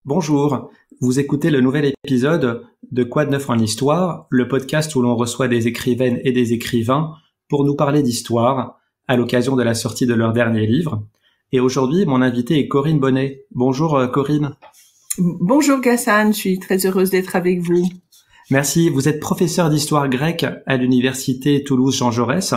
Bonjour, vous écoutez le nouvel épisode de Quoi de neuf en histoire, le podcast où l'on reçoit des écrivaines et des écrivains pour nous parler d'histoire à l'occasion de la sortie de leur dernier livre. Et aujourd'hui, mon invité est Corinne Bonnet. Bonjour Corinne. Bonjour Gassan, je suis très heureuse d'être avec vous. Merci, vous êtes professeur d'histoire grecque à l'université Toulouse-Jean Jaurès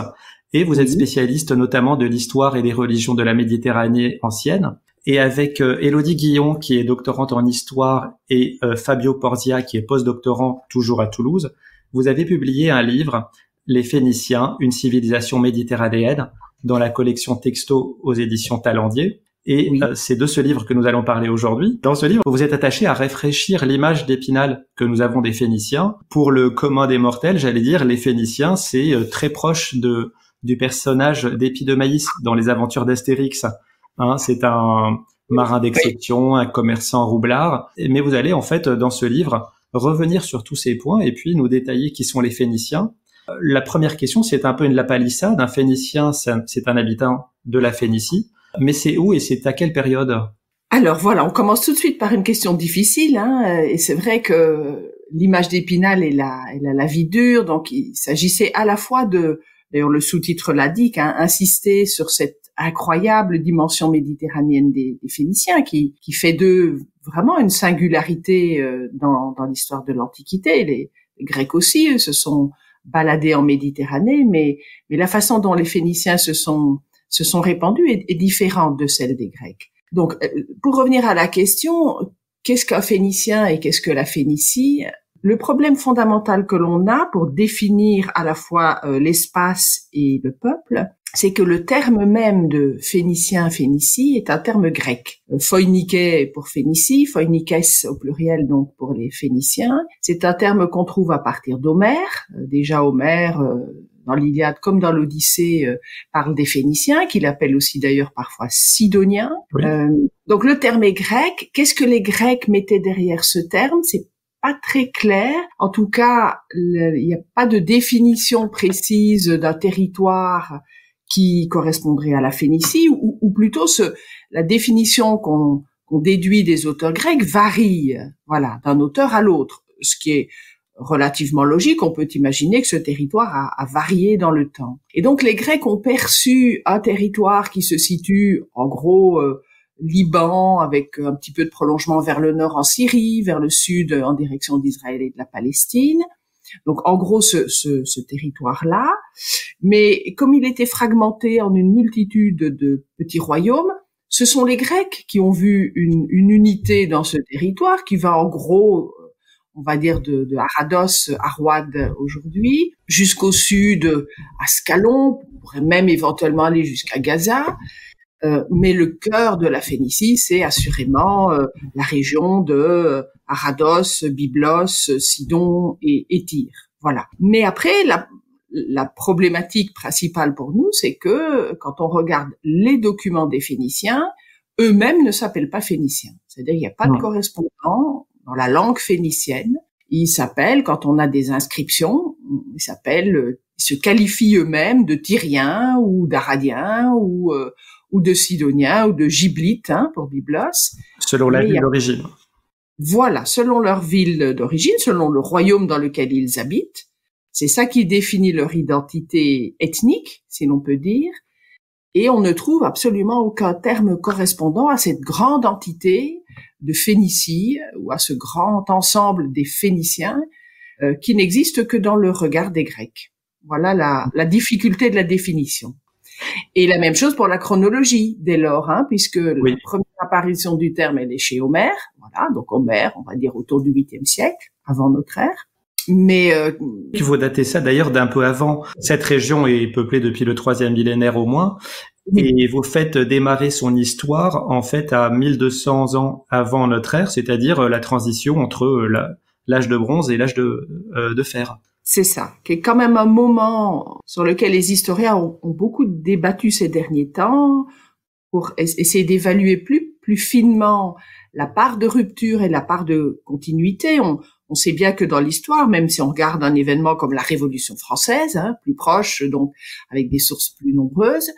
et vous êtes spécialiste notamment de l'histoire et des religions de la Méditerranée ancienne. Et avec Élodie Guillon, qui est doctorante en histoire, et Fabio Porzia, qui est postdoctorant toujours à Toulouse, vous avez publié un livre, Les Phéniciens, une civilisation méditerranéenne, dans la collection Texto aux éditions Talendier. Et c'est de ce livre que nous allons parler aujourd'hui. Dans ce livre, vous êtes attaché à réfléchir l'image d'Épinal que nous avons des Phéniciens. Pour le commun des mortels, j'allais dire, les Phéniciens, c'est très proche du personnage d'Épidemaïs dans les aventures d'Astérix. C'est un marin d'exception, un commerçant roublard. Mais vous allez, en fait, dans ce livre, revenir sur tous ces points et puis nous détailler qui sont les Phéniciens. La première question, c'est un peu une lapalissade. Un Phénicien, c'est un habitant de la Phénicie. Mais c'est où et c'est à quelle période? Alors voilà, on commence tout de suite par une question difficile. Et c'est vrai que l'image d'Épinal est la vie dure. Donc il s'agissait à la fois d'ailleurs le sous-titre l'indique, insister sur cette incroyable dimension méditerranéenne des Phéniciens qui fait d'eux vraiment une singularité dans l'histoire de l'Antiquité. Les Grecs aussi, eux, se sont baladés en Méditerranée, mais la façon dont les Phéniciens se sont répandus est différente de celle des Grecs. Donc, pour revenir à la question, qu'est-ce qu'un Phénicien et qu'est-ce que la Phénicie? Le problème fondamental que l'on a pour définir à la fois l'espace et le peuple, c'est que le terme même de Phénicien, Phénicie est un terme grec. Phoinike pour Phénicie, Phoinikes au pluriel donc pour les Phéniciens. C'est un terme qu'on trouve à partir d'Homère. Déjà Homère, dans l'Iliade comme dans l'Odyssée, parle des Phéniciens, qu'il appelle aussi d'ailleurs parfois Sidoniens. Oui. Donc le terme est grec. Qu'est-ce que les Grecs mettaient derrière ce terme? C'est pas très clair. En tout cas, il n'y a pas de définition précise d'un territoire qui correspondrait à la Phénicie, ou plutôt la définition qu'on déduit des auteurs grecs varie, voilà, d'un auteur à l'autre, ce qui est relativement logique. On peut imaginer que ce territoire a varié dans le temps. Et donc les Grecs ont perçu un territoire qui se situe en gros Liban, avec un petit peu de prolongement vers le nord en Syrie, vers le sud en direction d'Israël et de la Palestine. Donc en gros ce territoire-là, mais comme il était fragmenté en une multitude de petits royaumes, ce sont les Grecs qui ont vu une unité dans ce territoire qui va en gros, on va dire de Arados, Arwad aujourd'hui, jusqu'au sud, Ascalon, on pourrait même éventuellement aller jusqu'à Gaza. Mais le cœur de la Phénicie, c'est assurément la région de Arados, Byblos, Sidon et Tyr. Voilà. Mais après, la problématique principale pour nous, c'est que quand on regarde les documents des Phéniciens, eux-mêmes ne s'appellent pas Phéniciens. C'est-à-dire qu'il n'y a pas de correspondant dans la langue phénicienne. Ils s'appellent, quand on a des inscriptions, ils se qualifient eux-mêmes de Tyriens ou d'Aradiens ou de Sidoniens ou de Giblites, pour Byblos. Selon la ville d'origine. Voilà, selon leur ville d'origine, selon le royaume dans lequel ils habitent. C'est ça qui définit leur identité ethnique, si l'on peut dire. Et on ne trouve absolument aucun terme correspondant à cette grande entité de Phénicie ou à ce grand ensemble des Phéniciens qui n'existe que dans le regard des Grecs. Voilà la difficulté de la définition. Et la même chose pour la chronologie, dès lors, puisque la première apparition du terme, elle est chez Homère. Voilà, donc Homère, on va dire autour du 8e siècle, avant notre ère. Mais il faut dater ça d'ailleurs d'un peu avant. Cette région est peuplée depuis le 3e millénaire au moins. Et vous faites démarrer son histoire, en fait, à 1200 ans avant notre ère, c'est-à-dire la transition entre l'âge de bronze et l'âge de fer. C'est ça, qui est quand même un moment sur lequel les historiens ont beaucoup débattu ces derniers temps pour essayer d'évaluer plus finement la part de rupture et la part de continuité. On sait bien que dans l'histoire, même si on regarde un événement comme la Révolution française, plus proche, donc avec des sources plus nombreuses,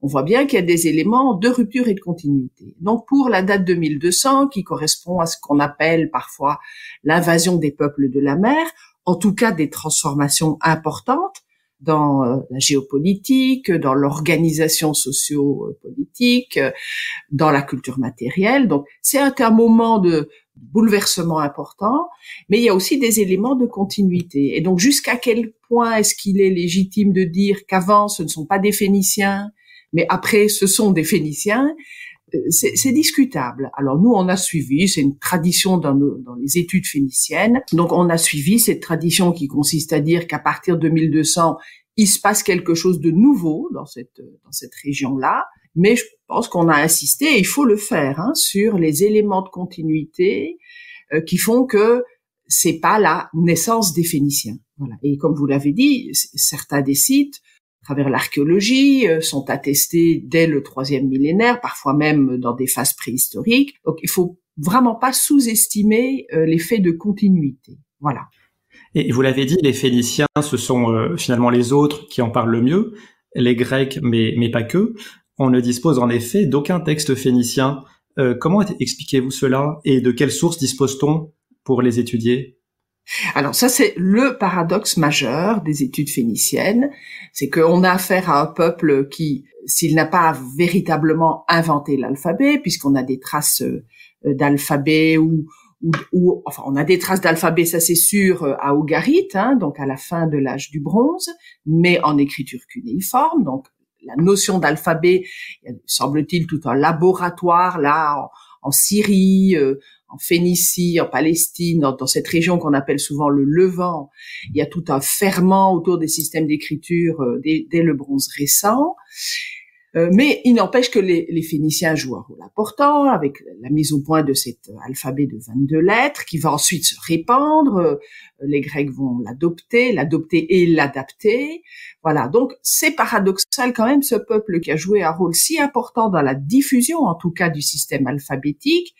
on voit bien qu'il y a des éléments de rupture et de continuité. Donc pour la date 2200, qui correspond à ce qu'on appelle parfois l'invasion des peuples de la mer, en tout cas des transformations importantes dans la géopolitique, dans l'organisation socio-politique, dans la culture matérielle. Donc c'est un moment de bouleversement important, mais il y a aussi des éléments de continuité. Et donc jusqu'à quel point est-ce qu'il est légitime de dire qu'avant ce ne sont pas des Phéniciens, mais après ce sont des Phéniciens, c'est discutable. Alors nous, on a suivi, c'est une tradition dans les études phéniciennes, donc on a suivi cette tradition qui consiste à dire qu'à partir de 1200, il se passe quelque chose de nouveau dans cette région-là, mais je pense qu'on a insisté, et il faut le faire, sur les éléments de continuité qui font que c'est pas la naissance des Phéniciens. Voilà. Et comme vous l'avez dit, certains des sites, à travers l'archéologie, sont attestés dès le 3e millénaire, parfois même dans des phases préhistoriques. Donc, il faut vraiment pas sous-estimer l'effet de continuité. Voilà. Et vous l'avez dit, les Phéniciens, ce sont finalement les autres qui en parlent le mieux, les Grecs, mais pas que. On ne dispose en effet d'aucun texte phénicien. Comment expliquez-vous cela et de quelles sources dispose-t-on pour les étudier ? Alors ça, c'est le paradoxe majeur des études phéniciennes, c'est qu'on a affaire à un peuple qui, s'il n'a pas véritablement inventé l'alphabet, puisqu'on a des traces d'alphabet ou enfin on a des traces d'alphabet, ça c'est sûr, à Ougarit, donc à la fin de l'âge du bronze, mais en écriture cunéiforme, donc la notion d'alphabet, il y a, semble-t-il, tout un laboratoire là en Syrie, en Phénicie, en Palestine, dans cette région qu'on appelle souvent le Levant. Il y a tout un ferment autour des systèmes d'écriture dès le bronze récent. Mais il n'empêche que les Phéniciens jouent un rôle important avec la mise au point de cet alphabet de 22 lettres qui va ensuite se répandre. Les Grecs vont l'adopter et l'adapter. Voilà, donc c'est paradoxal quand même, ce peuple qui a joué un rôle si important dans la diffusion, en tout cas, du système alphabétique.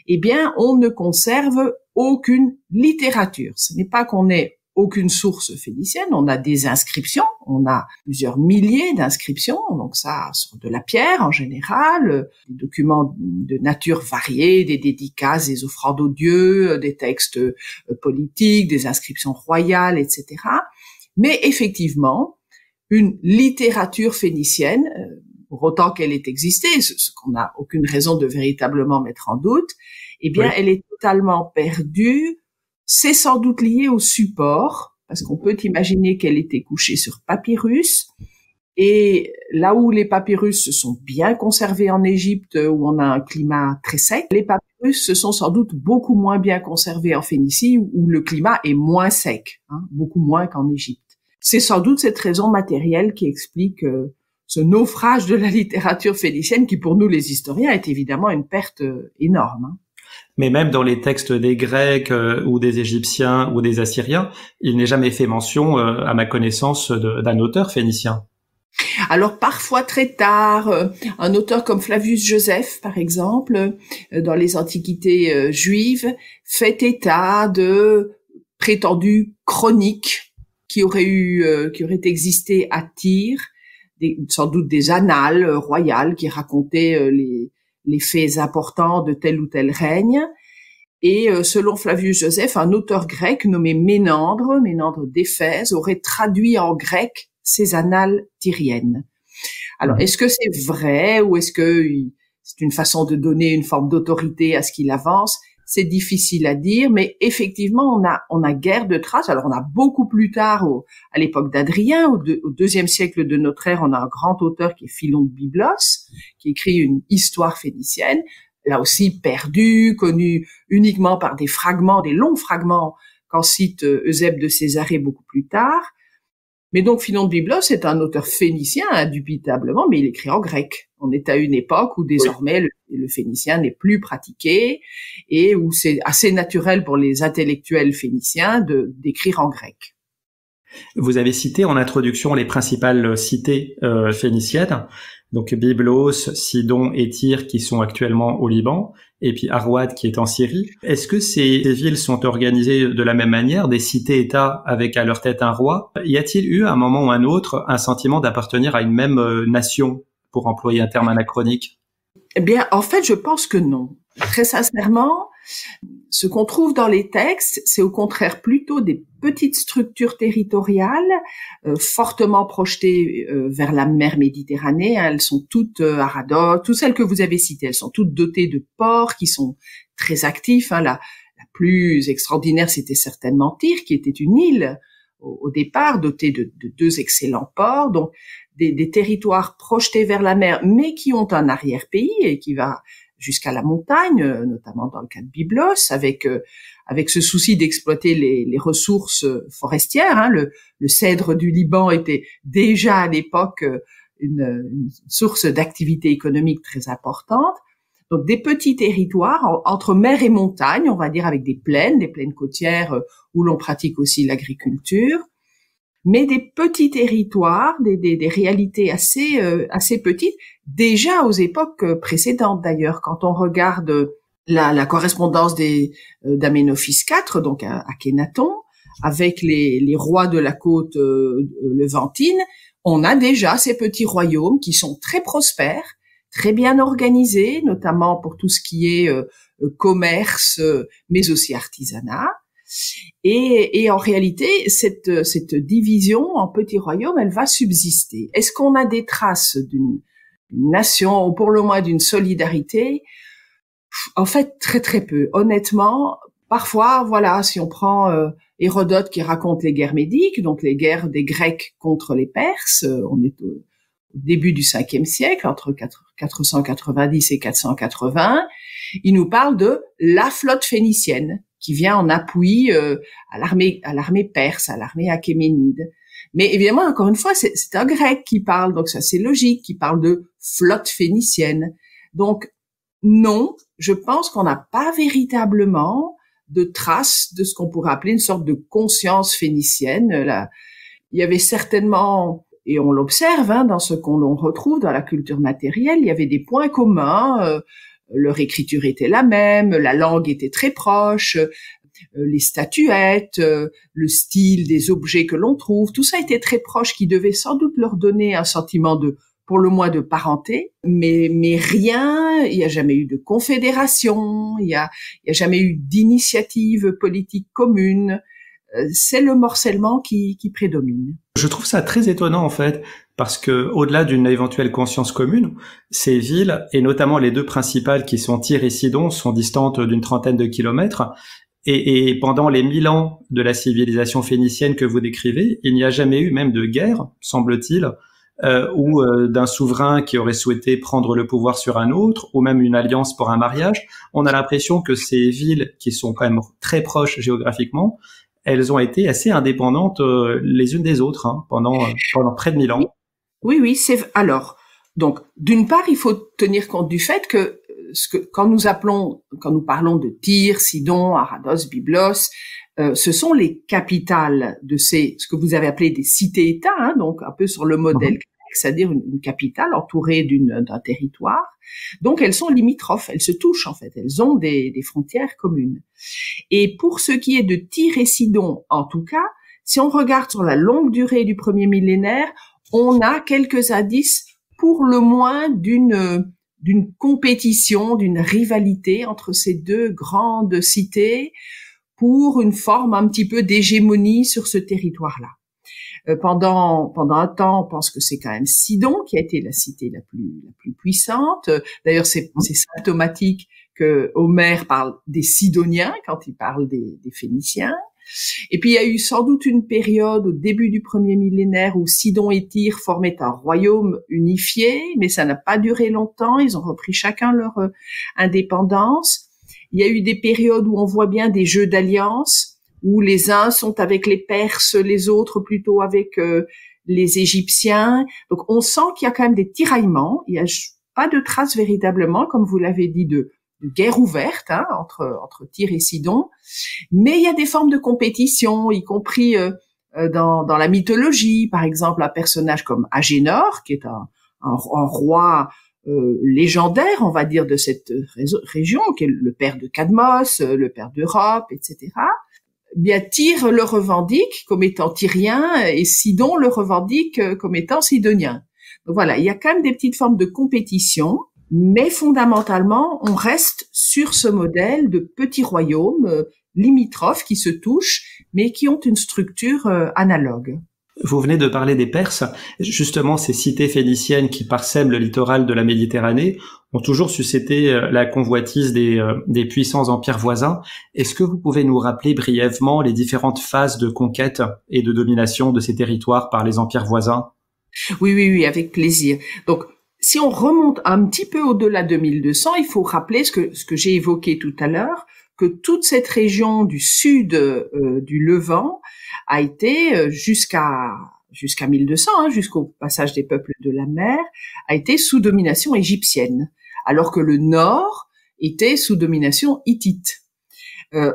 Eh bien, on ne conserve aucune littérature. Ce n'est pas qu'on ait aucune source phénicienne, on a des inscriptions, on a plusieurs milliers d'inscriptions, donc ça sur de la pierre en général, des documents de nature variée, des dédicaces, des offrandes aux dieux, des textes politiques, des inscriptions royales, etc. Mais effectivement, une littérature phénicienne, pour autant qu'elle ait existé, ce qu'on n'a aucune raison de véritablement mettre en doute, eh bien, oui, elle est totalement perdue. C'est sans doute lié au support, parce qu'on peut imaginer qu'elle était couchée sur papyrus, et là où les papyrus se sont bien conservés en Égypte, où on a un climat très sec, les papyrus se sont sans doute beaucoup moins bien conservés en Phénicie, où le climat est moins sec, beaucoup moins qu'en Égypte. C'est sans doute cette raison matérielle qui explique ce naufrage de la littérature phénicienne, qui pour nous les historiens est évidemment une perte énorme. Mais même dans les textes des Grecs ou des Égyptiens ou des Assyriens, il n'est jamais fait mention, à ma connaissance, d'un auteur phénicien. Alors parfois très tard, un auteur comme Flavius Joseph, par exemple, dans les antiquités juives, fait état de prétendues chroniques qui auraient existé à Tyr, sans doute des annales royales qui racontaient les faits importants de tel ou tel règne. Et selon Flavius Joseph, un auteur grec nommé Ménandre d'Éphèse, aurait traduit en grec ces annales tyriennes. Alors, est-ce que c'est vrai ou est-ce que c'est une façon de donner une forme d'autorité à ce qu'il avance? C'est difficile à dire, mais effectivement, on a guère de traces. Alors, on a beaucoup plus tard, à l'époque d'Adrien, au IIe siècle de notre ère, on a un grand auteur qui est Philon de Byblos, qui écrit une histoire phénicienne, là aussi perdue, connue uniquement par des fragments, des longs fragments qu'en cite Eusèbe de Césarée beaucoup plus tard. Mais donc, Philon de Byblos est un auteur phénicien, indubitablement, mais il écrit en grec. On est à une époque où désormais le phénicien n'est plus pratiqué et où c'est assez naturel pour les intellectuels phéniciens d'écrire en grec. Vous avez cité en introduction les principales cités phéniciennes, donc Byblos, Sidon et Tyr qui sont actuellement au Liban, et puis Arwad qui est en Syrie. Est-ce que ces villes sont organisées de la même manière, des cités-États avec à leur tête un roi? Y a-t-il eu à un moment ou un autre un sentiment d'appartenir à une même nation pour employer un terme anachronique? Eh bien, en fait, je pense que non. Très sincèrement, ce qu'on trouve dans les textes, c'est au contraire plutôt des petites structures territoriales fortement projetées vers la mer Méditerranée. Elles sont toutes à Rhodos, toutes celles que vous avez citées, elles sont toutes dotées de ports qui sont très actifs. La plus extraordinaire, c'était certainement Tyr, qui était une île au départ, dotée de deux excellents ports. Donc, des territoires projetés vers la mer, mais qui ont un arrière-pays et qui va jusqu'à la montagne, notamment dans le cas de Byblos, avec ce souci d'exploiter les ressources forestières. Le cèdre du Liban était déjà à l'époque une source d'activité économique très importante. Donc des petits territoires entre mer et montagne, on va dire, avec des plaines côtières où l'on pratique aussi l'agriculture, mais des petits territoires, des réalités assez petites, déjà aux époques précédentes d'ailleurs. Quand on regarde la correspondance d'Amenophis IV, donc à Akhénaton, avec les rois de la côte levantine, on a déjà ces petits royaumes qui sont très prospères, très bien organisés, notamment pour tout ce qui est commerce, mais aussi artisanat. Et en réalité, cette division en petits royaumes, elle va subsister. Est-ce qu'on a des traces d'une nation, ou pour le moins d'une solidarité? En fait, très très peu. Honnêtement, parfois, voilà, si on prend Hérodote qui raconte les guerres médiques, donc les guerres des Grecs contre les Perses, on est au début du 5e siècle, entre 490 et 480, il nous parle de la flotte phénicienne qui vient en appui à l'armée perse, à l'armée achéménide. Mais évidemment, encore une fois, c'est un Grec qui parle, donc ça c'est logique, qui parle de flotte phénicienne. Donc non, je pense qu'on n'a pas véritablement de traces de ce qu'on pourrait appeler une sorte de conscience phénicienne. Là, il y avait certainement, et on l'observe dans ce qu'on retrouve dans la culture matérielle, il y avait des points communs. Leur écriture était la même, la langue était très proche, les statuettes, le style des objets que l'on trouve, tout ça était très proche, qui devait sans doute leur donner un sentiment pour le moins de parenté, mais rien, il n'y a jamais eu de confédération, il y a jamais eu d'initiative politique commune. C'est le morcellement qui prédomine. Je trouve ça très étonnant en fait, parce que au-delà d'une éventuelle conscience commune, ces villes, et notamment les deux principales qui sont Tyr et Sidon, sont distantes d'une trentaine de kilomètres, et pendant les 1000 ans de la civilisation phénicienne que vous décrivez, il n'y a jamais eu même de guerre, semble-t-il, ou d'un souverain qui aurait souhaité prendre le pouvoir sur un autre, ou même une alliance pour un mariage. On a l'impression que ces villes, qui sont quand même très proches géographiquement, elles ont été assez indépendantes les unes des autres pendant près de 1000 ans. Oui, alors. Donc, d'une part, il faut tenir compte du fait que quand nous parlons de Tyr, Sidon, Arados, Byblos, ce sont les capitales de ce que vous avez appelé des cités-États, donc un peu sur le modèle grec, c'est-à-dire une capitale entourée d'un territoire. Donc, elles sont limitrophes, elles se touchent en fait, elles ont des frontières communes. Et pour ce qui est de Tyr et Sidon, en tout cas, si on regarde sur la longue durée du premier millénaire, on a quelques indices pour le moins d'une compétition, d'une rivalité entre ces deux grandes cités pour une forme un petit peu d'hégémonie sur ce territoire-là. Pendant un temps, on pense que c'est quand même Sidon qui a été la cité la plus puissante. D'ailleurs, c'est symptomatique que Homère parle des Sidoniens quand il parle des Phéniciens. Et puis il y a eu sans doute une période au début du premier millénaire où Sidon et Tyr formaient un royaume unifié, mais ça n'a pas duré longtemps, ils ont repris chacun leur indépendance. Il y a eu des périodes où on voit bien des jeux d'alliance, où les uns sont avec les Perses, les autres plutôt avec les Égyptiens. Donc on sent qu'il y a quand même des tiraillements, il n'y a pas de traces véritablement, comme vous l'avez dit, de guerre ouverte entre Tyr et Sidon, mais il y a des formes de compétition, y compris dans la mythologie, par exemple un personnage comme Agénor, qui est un roi légendaire, on va dire, de cette région, qui est le père de Cadmos, le père d'Europe, etc. Bien, Tyr le revendique comme étant tyrien et Sidon le revendique comme étant sidonien. Donc voilà, il y a quand même des petites formes de compétition, mais fondamentalement, on reste sur ce modèle de petits royaumes limitrophes qui se touchent, mais qui ont une structure analogue. Vous venez de parler des Perses. Justement, ces cités phéniciennes qui parsèment le littoral de la Méditerranée ont toujours suscité la convoitise des puissants empires voisins. Est-ce que vous pouvez nous rappeler brièvement les différentes phases de conquête et de domination de ces territoires par les empires voisins? Oui, avec plaisir. Donc, si on remonte un petit peu au-delà de 1200, il faut rappeler ce que j'ai évoqué tout à l'heure, que toute cette région du sud du Levant a été jusqu'à 1200, jusqu'au passage des peuples de la mer, a été sous domination égyptienne, alors que le nord était sous domination hittite.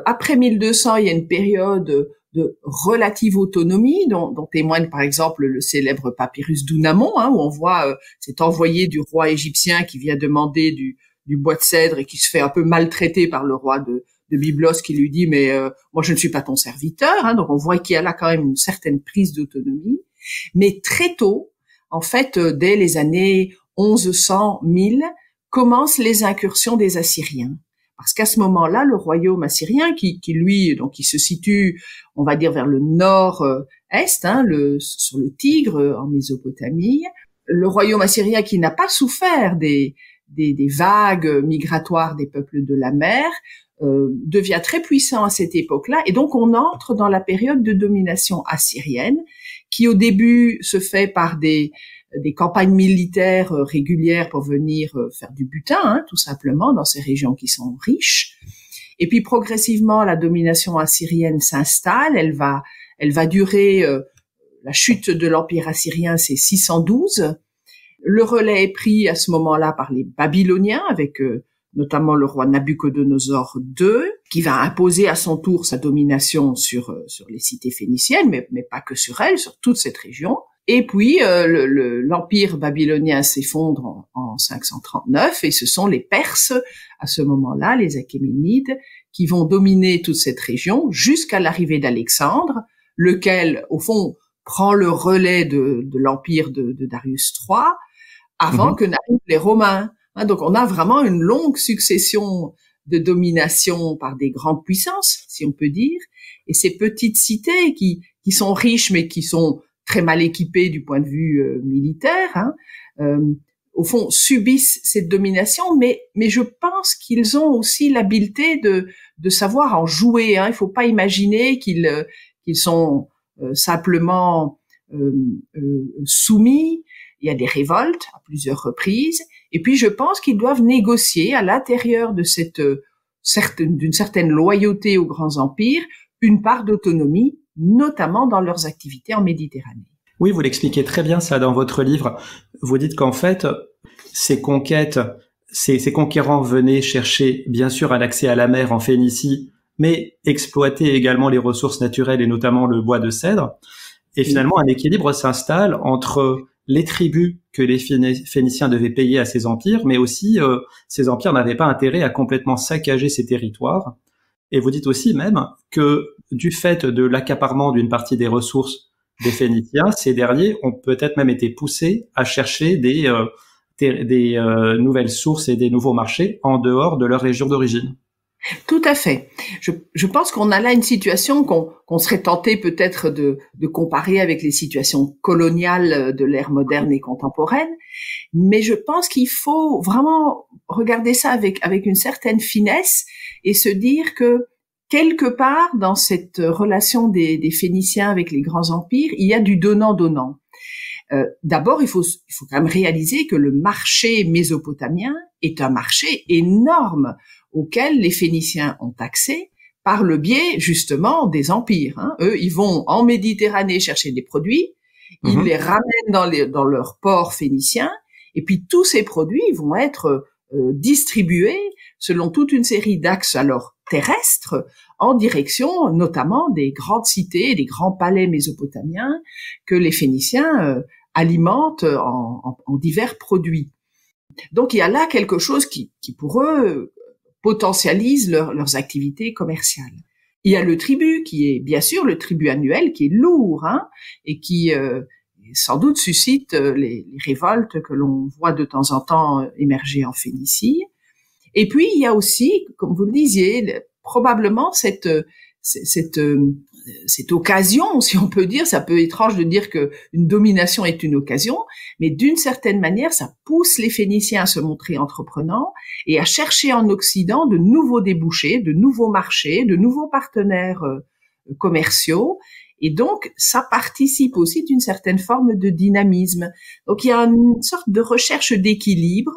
Après 1200, il y a une période de relative autonomie dont témoigne par exemple le célèbre papyrus d'Ounamon, où on voit cet envoyé du roi égyptien qui vient demander du bois de cèdre et qui se fait un peu maltraiter par le roi de Byblos qui lui dit mais moi je ne suis pas ton serviteur, donc on voit qu'il y a là quand même une certaine prise d'autonomie, mais très tôt, en fait dès les années 1100-1000, commencent les incursions des Assyriens. Parce qu'à ce moment-là, le royaume assyrien, qui lui, donc, qui se situe, on va dire, vers le nord-est, sur le Tigre, en Mésopotamie, le royaume assyrien qui n'a pas souffert des vagues migratoires des peuples de la mer, devient très puissant à cette époque-là. Et donc, on entre dans la période de domination assyrienne, qui au début se fait par des campagnes militaires régulières pour venir faire du butin, tout simplement, dans ces régions qui sont riches. Et puis progressivement, la domination assyrienne s'installe. Elle va durer. La chute de l'empire assyrien, c'est 612. Le relais est pris à ce moment-là par les Babyloniens, avec notamment le roi Nabuchodonosor II, qui va imposer à son tour sa domination sur les cités phéniciennes, mais pas que sur elles, sur toute cette région. Et puis l'empire babylonien s'effondre en 539 et ce sont les Perses, à ce moment-là, les Achéménides, qui vont dominer toute cette région jusqu'à l'arrivée d'Alexandre, lequel, au fond, prend le relais de l'empire de Darius III, avant que n'arrivent les Romains. Donc on a vraiment une longue succession de domination par des grandes puissances, si on peut dire, et ces petites cités qui sont riches mais qui sont très mal équipés du point de vue militaire, au fond subissent cette domination, mais je pense qu'ils ont aussi l'habileté de savoir en jouer. Il faut pas imaginer qu'ils sont simplement soumis. Il y a des révoltes à plusieurs reprises, et puis je pense qu'ils doivent négocier à l'intérieur de d'une certaine loyauté aux grands empires une part d'autonomie, notamment dans leurs activités en Méditerranée. Oui, vous l'expliquez très bien ça dans votre livre. Vous dites qu'en fait, ces conquêtes, ces conquérants venaient chercher bien sûr un accès à la mer en Phénicie, mais exploiter également les ressources naturelles et notamment le bois de cèdre. Et finalement, un équilibre s'installe entre les tribus que les Phéniciens devaient payer à ces empires, mais aussi ces empires n'avaient pas intérêt à complètement saccager ces territoires. Et vous dites aussi même que du fait de l'accaparement d'une partie des ressources des Phéniciens, ces derniers ont peut-être même été poussés à chercher des nouvelles sources et des nouveaux marchés en dehors de leur région d'origine. Tout à fait. Je pense qu'on a là une situation qu'on serait tenté peut-être de comparer avec les situations coloniales de l'ère moderne et contemporaine, mais je pense qu'il faut vraiment regarder ça avec une certaine finesse et se dire que quelque part dans cette relation des Phéniciens avec les grands empires, il y a du donnant-donnant. D'abord, il faut quand même réaliser que le marché mésopotamien est un marché énorme auquel les Phéniciens ont accès par le biais justement des empires. Eux, ils vont en Méditerranée chercher des produits, ils les ramènent dans leurs ports phéniciens, et puis tous ces produits vont être distribués selon toute une série d'axes alors terrestres en direction notamment des grandes cités, des grands palais mésopotamiens que les Phéniciens alimentent en divers produits. Donc il y a là quelque chose qui pour eux potentialise leurs activités commerciales. Il y a le tribut qui est bien sûr le tribut annuel qui est lourd et qui sans doute suscite les révoltes que l'on voit de temps en temps émerger en Phénicie. Et puis il y a aussi, comme vous le disiez, probablement cette occasion, si on peut dire, ça peut être étrange de dire que une domination est une occasion, mais d'une certaine manière, ça pousse les Phéniciens à se montrer entreprenants et à chercher en Occident de nouveaux débouchés, de nouveaux marchés, de nouveaux partenaires commerciaux. Et donc, ça participe aussi d'une certaine forme de dynamisme. Donc, il y a une sorte de recherche d'équilibre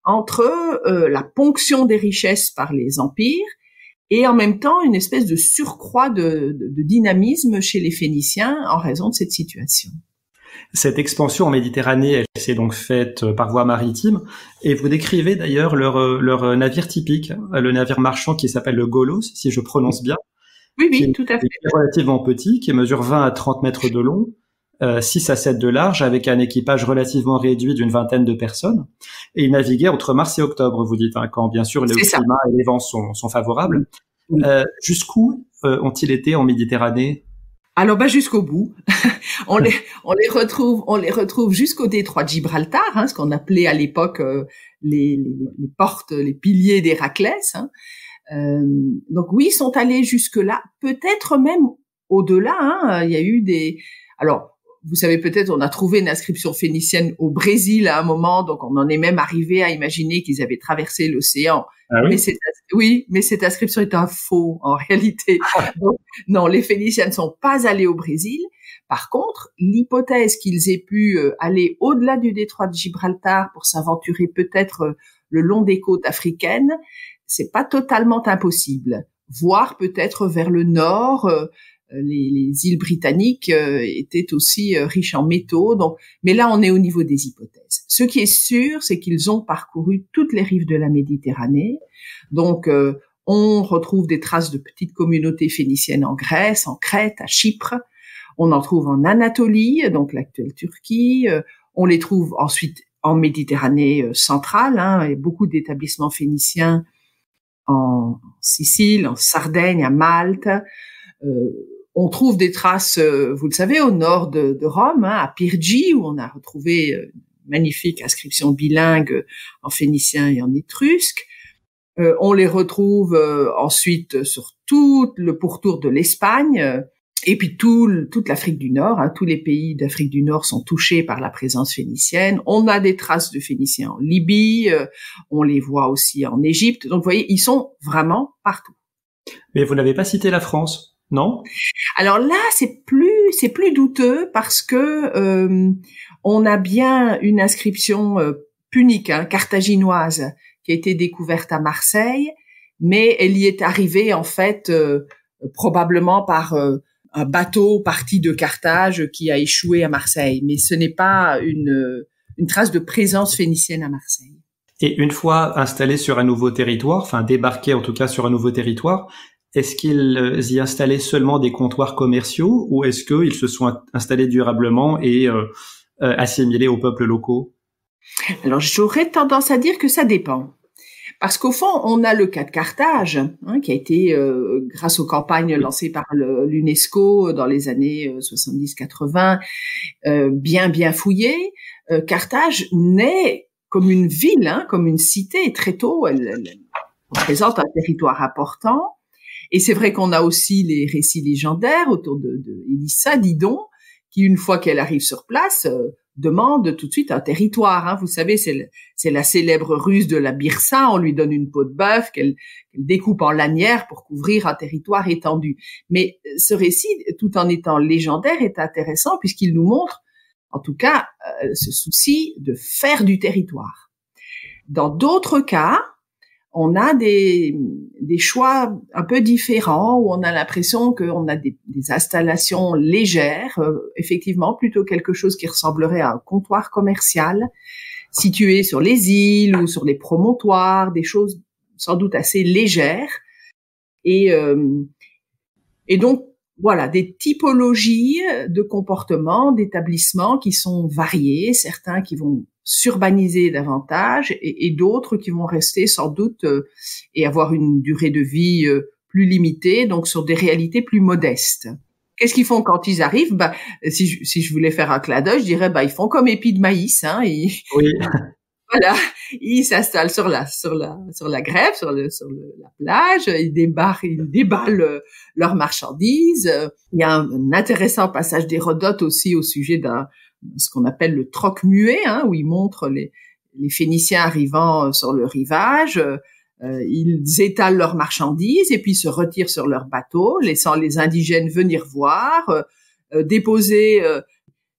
entre la ponction des richesses par les empires et en même temps une espèce de surcroît de dynamisme chez les Phéniciens en raison de cette situation. Cette expansion en Méditerranée, elle s'est donc faite par voie maritime, et vous décrivez d'ailleurs leur navire typique, le navire marchand qui s'appelle le Golos, si je prononce bien. Oui, tout à fait. Qui est relativement petit, qui mesure 20 à 30 mètres de long, 6 à 7 de large, avec un équipage relativement réduit d'une vingtaine de personnes. Et il naviguait entre mars et octobre, vous dites, hein, quand bien sûr le climat et les vents sont favorables. Oui. Jusqu'où ont-ils été en Méditerranée? Alors jusqu'au bout. on les retrouve jusqu'au détroit de Gibraltar, hein, ce qu'on appelait à l'époque les portes, les piliers d'Héraclès. Hein. Donc oui, ils sont allés jusque-là, peut-être même au-delà. Hein. Il y a eu alors, vous savez peut-être, on a trouvé une inscription phénicienne au Brésil à un moment, donc on en est même arrivé à imaginer qu'ils avaient traversé l'océan. Ah oui? Mais cette inscription est un faux en réalité. Donc, non, les Phéniciens ne sont pas allés au Brésil. Par contre, l'hypothèse qu'ils aient pu aller au-delà du détroit de Gibraltar pour s'aventurer peut-être le long des côtes africaines, c'est pas totalement impossible. Voire peut-être vers le nord. Les îles britanniques étaient aussi riches en métaux. Donc, mais là, on est au niveau des hypothèses. Ce qui est sûr, c'est qu'ils ont parcouru toutes les rives de la Méditerranée. Donc, on retrouve des traces de petites communautés phéniciennes en Grèce, en Crète, à Chypre. On en trouve en Anatolie, donc l'actuelle Turquie. On les trouve ensuite en Méditerranée centrale. Hein, il y a beaucoup d'établissements phéniciens en Sicile, en Sardaigne, à Malte. On trouve des traces, vous le savez, au nord de Rome, hein, à Pyrgi, où on a retrouvé une magnifique inscription bilingue en phénicien et en étrusque. On les retrouve ensuite sur tout le pourtour de l'Espagne, et puis toute l'Afrique du Nord. Hein, tous les pays d'Afrique du Nord sont touchés par la présence phénicienne. On a des traces de Phéniciens en Libye, on les voit aussi en Égypte. Donc, vous voyez, ils sont vraiment partout. Mais vous n'avez pas cité la France? Non? Alors là, c'est plus douteux parce que on a bien une inscription punique, hein, carthaginoise, qui a été découverte à Marseille, mais elle y est arrivée en fait probablement par un bateau parti de Carthage qui a échoué à Marseille. Mais ce n'est pas une trace de présence phénicienne à Marseille. Et une fois installés sur un nouveau territoire, enfin débarqués en tout cas sur un nouveau territoire, est-ce qu'ils y installaient seulement des comptoirs commerciaux ou est-ce qu'ils se sont installés durablement et assimilés aux peuples locaux? Alors, j'aurais tendance à dire que ça dépend. Parce qu'au fond, on a le cas de Carthage, hein, qui a été, grâce aux campagnes lancées par l'UNESCO dans les années 70-80, bien fouillé. Carthage naît comme une ville, hein, comme une cité. Très tôt, elle représente un territoire important. Et c'est vrai qu'on a aussi les récits légendaires autour de Élissa, Didon, qui, une fois qu'elle arrive sur place, demande tout de suite un territoire. Hein. Vous savez, c'est la célèbre ruse de la Byrsa. On lui donne une peau de bœuf qu'elle découpe en lanières pour couvrir un territoire étendu. Mais ce récit, tout en étant légendaire, est intéressant puisqu'il nous montre, en tout cas, ce souci de faire du territoire. Dans d'autres cas, on a des choix un peu différents où on a l'impression qu'on a des installations légères, effectivement, plutôt quelque chose qui ressemblerait à un comptoir commercial situé sur les îles ou sur les promontoires, des choses sans doute assez légères. Et donc, voilà, des typologies de comportements, d'établissements qui sont variés, certains qui vont s'urbaniser davantage et d'autres qui vont rester sans doute et avoir une durée de vie plus limitée, donc sur des réalités plus modestes. qu'est-ce qu'ils font quand ils arrivent? Si je voulais faire un clin d'œil, je dirais, ils font comme épis de maïs, hein. Oui. Voilà, ils s'installent sur la grève, la plage, ils déballent leurs marchandises. Il y a un intéressant passage d'Hérodote aussi au sujet ce qu'on appelle le troc muet, hein, où il montre les Phéniciens arrivant sur le rivage. Ils étalent leurs marchandises et puis se retirent sur leur bateau, laissant les indigènes venir voir, déposer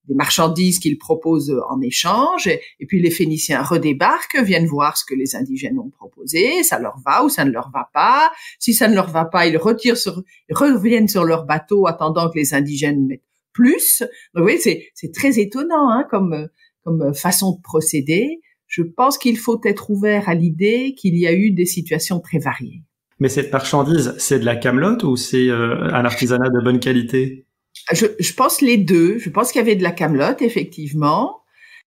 des marchandises qu'ils proposent en échange, et puis les Phéniciens redébarquent, viennent voir ce que les indigènes ont proposé, ça leur va ou ça ne leur va pas. Si ça ne leur va pas, ils reviennent sur leur bateau attendant que les indigènes mettent plus. Donc oui, c'est très étonnant, hein, comme façon de procéder. Je pense qu'il faut être ouvert à l'idée qu'il y a eu des situations très variées. Mais cette marchandise, c'est de la camelote ou c'est un artisanat de bonne qualité? Je pense les deux. Je pense qu'il y avait de la camelote, effectivement,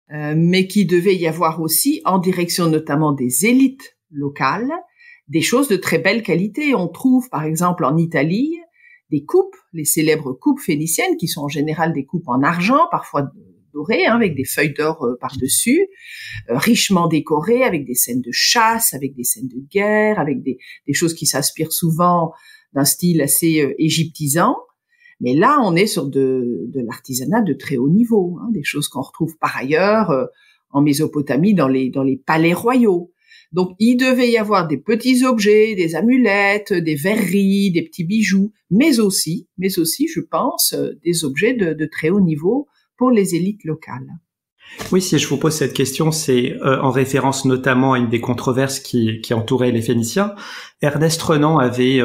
mais qu'il devait y avoir aussi, en direction notamment des élites locales, des choses de très belle qualité. On trouve, par exemple, en Italie, des coupes, les célèbres coupes phéniciennes, qui sont en général des coupes en argent, parfois dorées, hein, avec des feuilles d'or par-dessus, richement décorées, avec des scènes de chasse, avec des scènes de guerre, avec des choses qui s'inspirent souvent d'un style assez égyptisant. Mais là, on est sur de l'artisanat de très haut niveau, hein, des choses qu'on retrouve par ailleurs en Mésopotamie dans les palais royaux. Donc, il devait y avoir des petits objets, des amulettes, des verreries, des petits bijoux, mais aussi, je pense, des objets de très haut niveau pour les élites locales. Oui, si je vous pose cette question, c'est en référence notamment à une des controverses qui entourait les Phéniciens. Ernest Renan avait